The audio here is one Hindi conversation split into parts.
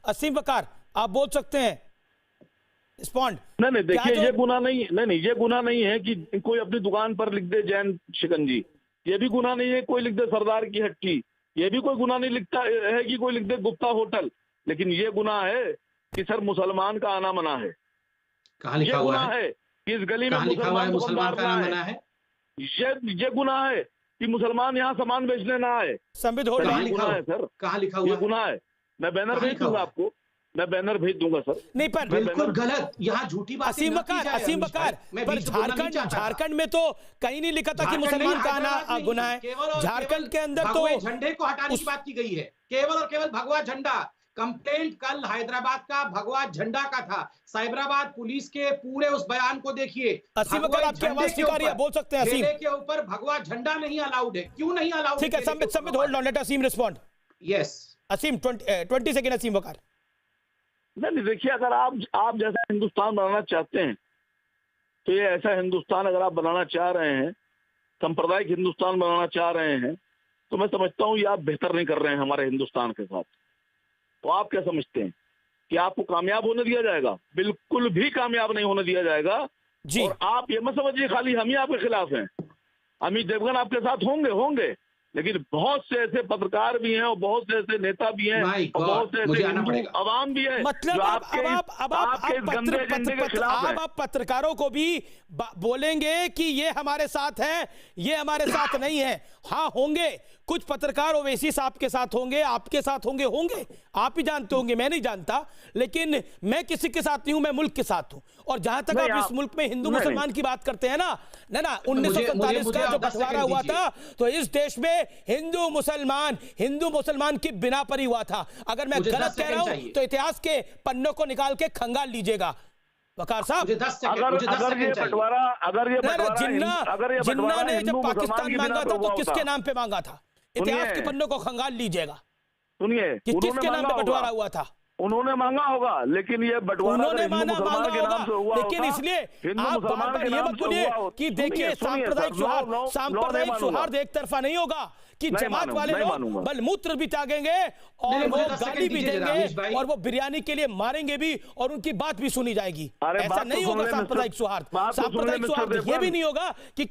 असीम वकार, आप बोल सकते हैं, रिस्पॉन्ड। नहीं देखिए, ये गुनाह नहीं, नहीं ये गुनाह नहीं है कि कोई अपनी दुकान पर लिख दे जैन शिकंजी, ये भी गुनाह नहीं है कोई लिख दे सरदार की हट्टी, ये भी कोई गुनाह नहीं लिखता है कि कोई लिख दे गुप्ता होटल। लेकिन ये गुनाह है कि सर मुसलमान का आना मना है। कहाँ लिखा हुआ है कि इस गली में मुसलमान का आना मना है? ये गुनाह है कि मुसलमान यहाँ सामान बेचने ना आए। संबित हो गुनाह है सर, कहाँ लिखा हुआ? ये गुनाह है। मैं बैनर भेज दूंगा आपको, मैं बैनर भेज दूंगा सर। नहीं पर बिल्कुल गलत, यहाँ झूठी बात। असीम वकार, पर झारखंड में तो कहीं नहीं लिखा था कि मुसलमान का आना गुनाह है। झारखंड के अंदर तो झंडे को हटाने की बात की गई है, केवल और केवल भगवा झंडा। कंप्लेंट कल हैदराबाद का भगवा झंडा का था। साइबराबाद पुलिस के पूरे उस बयान को देखिए। असीम वकार, आपकी आवाज स्वीकार है, बोल सकते हैं असीम। के ऊपर भगवा झंडा नहीं अलाउड है, क्यों नहीं अलाउड? ठीक है, Sambit hold on, let Aseem respond. Yes Aseem 20 second. Aseem Waqar, नहीं देखिए, अगर आप जैसा हिंदुस्तान बनाना चाहते हैं तो ये ऐसा हिंदुस्तान अगर आप बनाना चाह रहे हैं, सांप्रदायिक हिंदुस्तान बनाना चाह रहे हैं, तो मैं समझता हूँ ये आप बेहतर नहीं कर रहे हैं हमारे हिंदुस्तान के साथ। तो आप क्या समझते हैं कि आपको कामयाब होने दिया जाएगा? बिल्कुल भी कामयाब नहीं होने दिया जाएगा जी। और आप ये मत समझिए खाली हम ही आपके खिलाफ हैं। अमित देवगन आपके साथ होंगे, लेकिन बहुत से ऐसे पत्रकार भी हैं और बहुत से ऐसे नेता भी हैं और बहुत से ऐसे अवाम भी है। मतलब आप पत्रकारों को भी बोलेंगे कि ये हमारे साथ है, ये हमारे साथ नहीं है। हाँ होंगे, कुछ पत्रकार ओवैसी साहब के साथ होंगे, आपके साथ होंगे, आप ही जानते होंगे, मैं नहीं जानता। लेकिन मैं किसी के साथ नहीं हूं, मैं मुल्क के साथ हूं। और जहां तक आप इस मुल्क में हिंदू मुसलमान की बात करते हैं ना 1947 का जो बंटवारा हुआ था, तो इस देश में हिंदू मुसलमान की बिना पर ही हुआ था। अगर मैं गलत कह रहा हूं तो इतिहास के पन्नों को निकाल के खंगाल लीजिएगा वकार साहब। जिन्ना ने जब पाकिस्तान मांगा था तो किसके नाम पे मांगा था? इतिहास के पन्नों को खंगाल लीजिएगा। सुनिए, किसके नाम पे बंटवारा हुआ था? उन्होंने मांगा होगा, लेकिन ये बंटवारा मांगा होगा, लेकिन इसलिए आप बार-बार ये मत बोलिए कि देखिए सांप्रदायिक सौहार्द एक तरफा नहीं होगा कि जमात वाले लोग बलमूत्र भी त्यागेंगे और वो गाली भी देंगे और वो बिरयानी के लिए मारेंगे भी और उनकी बात भी सुनी जाएगी। ऐसा नहीं होगा सांप्रदायिक सौहार्द। सांप्रदायिक सौहार्द ये भी नहीं होगा कि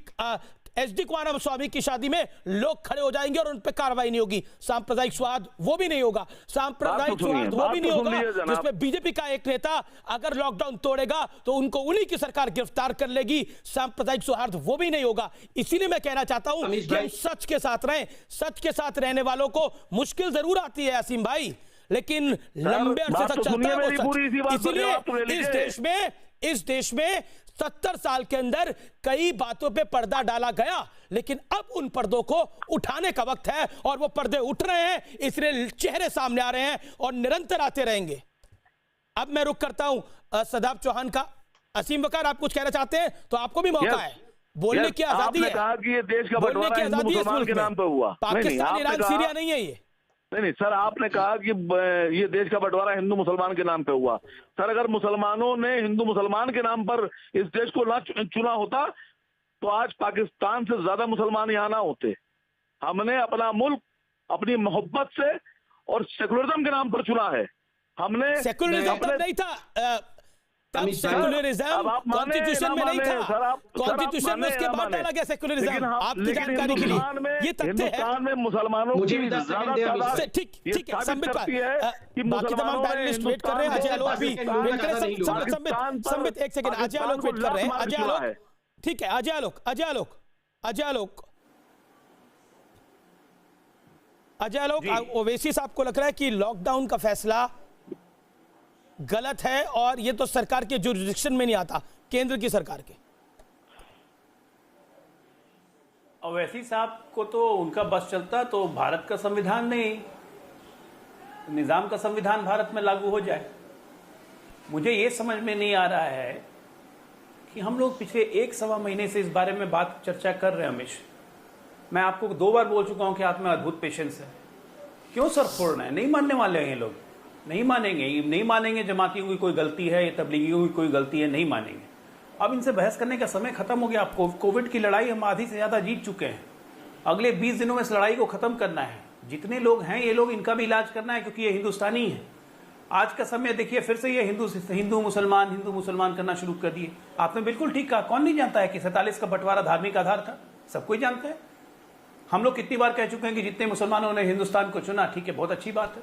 एचडी कुमार स्वामी की शादी में लोग खड़े हो जाएंगे और उन पे कार्रवाई नहीं होगी। सांप्रदायिक सौहार्द वो भी नहीं होगा। सांप्रदायिक सौहार्द वो भी नहीं होगा जिसमें बीजेपी का एक नेता अगर लॉकडाउन तोड़ेगा तो उनको उन्हीं की सरकार गिरफ्तार कर लेगी। सांप्रदायिक सौहार्द वो भी नहीं होगा। इसीलिए मैं कहना चाहता हूं कि हम सच के साथ रहें। सच के साथ रहने वालों को मुश्किल जरूर आती है असीम भाई, लेकिन लंबे अरसे तक चलता है वो सच। इसीलिए इस देश में 70 साल के अंदर कई बातों पे पर्दा डाला गया, लेकिन अब उन पर्दों को उठाने का वक्त है और वो पर्दे उठ रहे हैं, इसलिए चेहरे सामने आ रहे हैं और निरंतर आते रहेंगे। अब मैं रुक करता हूं सदाब चौहान का। असीम वकार, आप कुछ कहना चाहते हैं तो आपको भी मौका है, बोलने की आजादी है। कहा कि ये देश का बंटवारा हिंदू मुसलमान के नाम पे हुआ। पाकिस्तान, ईरान, सीरिया नहीं है ये। नहीं सर, आपने कहा कि ये देश का बंटवारा हिंदू मुसलमान के नाम पे हुआ। सर, अगर मुसलमानों ने हिंदू मुसलमान के नाम पर इस देश को ना चुना होता तो आज पाकिस्तान से ज्यादा मुसलमान यहाँ ना होते। हमने अपना मुल्क अपनी मोहब्बत से और सेकुलरिज्म के नाम पर चुना है। हमने सेकुलरिज्म नहीं था, सेकुलरिज्म कॉन्स्टिट्यूशन में नहीं था। कॉन्स्टिट्यूशन में उसके बाद डाला गया सेकुलरिज्म। आपकी जानकारी के लिए ये तथ्य है। में मुसलमानों की ठीक है, संबित बाकी तमाम पैनलिस्ट वेट कर रहे हैं। अजय आलोक भी वेट कर रहे हैं। संबित एक सेकंड, अजय आलोक वेट कर रहे हैं। अजय आलोक, ठीक है, अजय आलोक ओवैसी साहब को लग रहा है कि लॉकडाउन का फैसला गलत है और ये तो सरकार के जुरिडिक्शन में नहीं आता, केंद्र की सरकार के। ओवैसी साहब को तो उनका बस चलता तो भारत का संविधान नहीं, निजाम का संविधान भारत में लागू हो जाए। मुझे ये समझ में नहीं आ रहा है कि हम लोग पिछले 1-1.25 महीने से इस बारे में बात चर्चा कर रहे हैं। हमेश मैं आपको 2 बार बोल चुका हूं कि आप में अद्भुत पेशेंस है। क्यों सर फोड़ना है? नहीं मानने वाले हैं ये लोग, नहीं मानेंगे। जमातियों की कोई गलती है या तबलीगियों की कोई गलती है, नहीं मानेंगे। अब इनसे बहस करने का समय खत्म हो गया। आपको कोविड की लड़ाई हम आधी से ज्यादा जीत चुके हैं। अगले 20 दिनों में इस लड़ाई को खत्म करना है। जितने लोग हैं ये लोग, इनका भी इलाज करना है क्योंकि ये हिंदुस्तानी है। आज का समय देखिए, फिर से ये हिंदू मुसलमान करना शुरू कर दिए। आपने बिल्कुल ठीक कहा, कौन नहीं जानता है कि 47 का बंटवारा धार्मिक आधार था, सब कोई जानता है। हम लोग कितनी बार कह चुके हैं कि जितने मुसलमानों ने हिंदुस्तान को चुना, ठीक है, बहुत अच्छी बात है,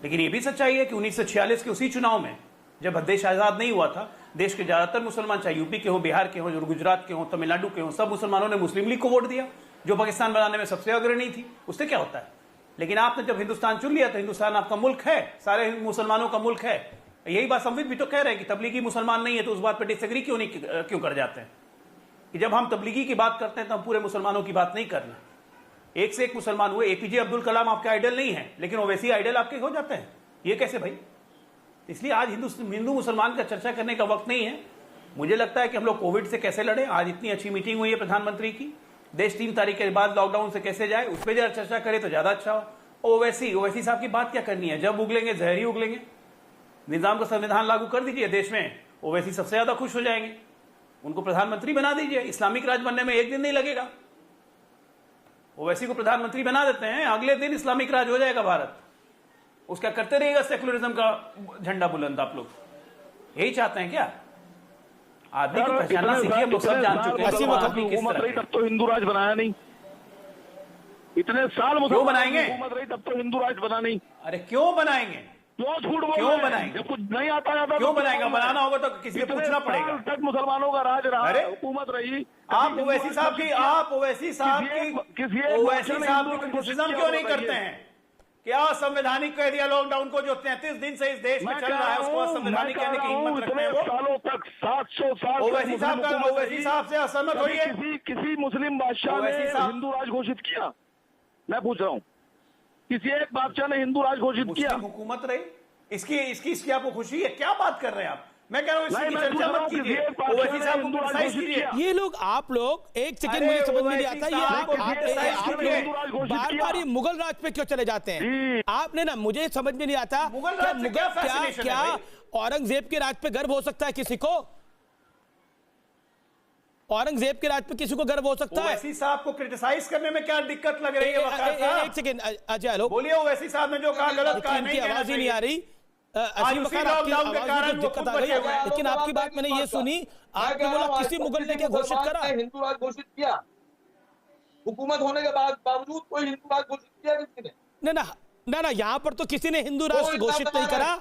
लेकिन ये भी सच्चाई है कि 1946 के उसी चुनाव में, जब देश आजाद नहीं हुआ था, देश के ज्यादातर मुसलमान, चाहे यूपी के हो, बिहार के हो, गुजरात के हो, तमिलनाडु के हो, सब मुसलमानों ने मुस्लिम लीग को वोट दिया, जो पाकिस्तान बनाने में सबसे अग्रणी थी। उससे क्या होता है? लेकिन आपने जब हिंदुस्तान चुन लिया तो हिंदुस्तान आपका मुल्क है, सारे मुसलमानों का मुल्क है। यही बात संविद भी तो कह रहे हैं कि तबलीगी मुसलमान नहीं है, तो उस बात पर डिसएग्री क्यों कर जाते हैं कि जब हम तबलीगी की बात करते हैं तो हम पूरे मुसलमानों की बात नहीं करना। एक से एक मुसलमान हुए, एपीजे अब्दुल कलाम आपके आइडल नहीं है, लेकिन ओवैसी आइडल आपके हो जाते हैं, ये कैसे भाई? इसलिए आज हिंदू मुसलमान का चर्चा करने का वक्त नहीं है। मुझे लगता है कि हम लोग कोविड से कैसे लड़े, आज इतनी अच्छी मीटिंग हुई है प्रधानमंत्री की, देश 3 तारीख के बाद लॉकडाउन से कैसे जाए, उस पर जरा चर्चा करें तो ज्यादा अच्छा हो। ओवैसी साहब की बात क्या करनी है? जब उगलेंगे जहर ही उगलेंगे। निजाम का संविधान लागू कर दीजिए देश में, ओवैसी सबसे ज्यादा खुश हो जाएंगे, उनको प्रधानमंत्री बना दीजिए। इस्लामिक राज बनने में एक दिन नहीं लगेगा, ओवैसी को प्रधानमंत्री बना देते हैं, अगले दिन इस्लामिक राज हो जाएगा भारत। उसका करते रहेगा सेकुलरिज्म का झंडा बुलंद। आप लोग यही चाहते हैं क्या? आदमी को पहचानना सीखिए, हम लोग सब जान चुके हैं हुकूमत रही तब तो हिंदू राज बनाया नहीं, इतने साल क्यों बनाएंगे? हुकूमत रही तब तो हिंदू राज बना नहीं। अरे क्यों बनाएंगे? क्यों झूठ बोल क्यों बनाएंगे? कुछ नहीं आता जाता क्यों बनाएगा? बनाना होगा तो किसी से पूछना पड़ेगा। तक मुसलमानों का राज रहा, अरे हुकूमत रही। आप ओवैसी साहब की क्रिटिसिज्म क्यों नहीं करते हैं? क्या संवैधानिक कह दिया लॉकडाउन को, जो 33 दिन से इस देश में चल रहा है, उसको असंवैधानिक कहने की हिम्मत रखते हैं वो? सालों तक 700 साल ओवैसी साहब से असहमत होइए। किसी मुस्लिम बादशाह ने हिंदू राज घोषित किया? मैं पूछ रहा हूँ, किसी एक बादशाह ने हिंदू राज घोषित किया? हुकूमत रही, इसकी आपको खुशी है? क्या बात कर रहे हैं आप? मैं कह रहा हूँ इसकी चर्चा मत कीजिए। ओवैसी साहब को क्रिटिसाइज कीजिए। ये लोग, आप लोग, एक सेकंड मुझे समझ में नहीं आता, ये आप बार ये मुगल राज पे क्यों चले जाते हैं? आपने ना, मुझे समझ में नहीं आता, क्या औरंगजेब के राज पे गर्व हो सकता है किसी को? औरंगजेब के राज पे किसी को गर्व हो सकता है? ओवैसी साहब को क्रिटिसाइज करने में क्या दिक्कत लग रही है? एक सेकंड अजय, हेलो, बोलिए। ओवैसी साहब ने जो कहा गलत कहा, नहीं कहना आवाज ही नहीं आ रही। दिक्कत आ गई, लेकिन आपकी बात मैंने ये सुनी, आपने बोला किसी मुगल ने क्या घोषित करा? हिंदू राज घोषित किया, हुकूमत होने के बावजूद कोई हिंदू राज घोषित किया किसी ने? ना, यहाँ पर तो किसी ने हिंदू राष्ट्र घोषित नहीं करा।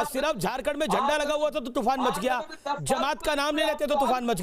सिर्फ झारखंड में झंडा लगा हुआ था तो तूफान मच गया, जमात का नाम ले लेते तो तूफान मच गया।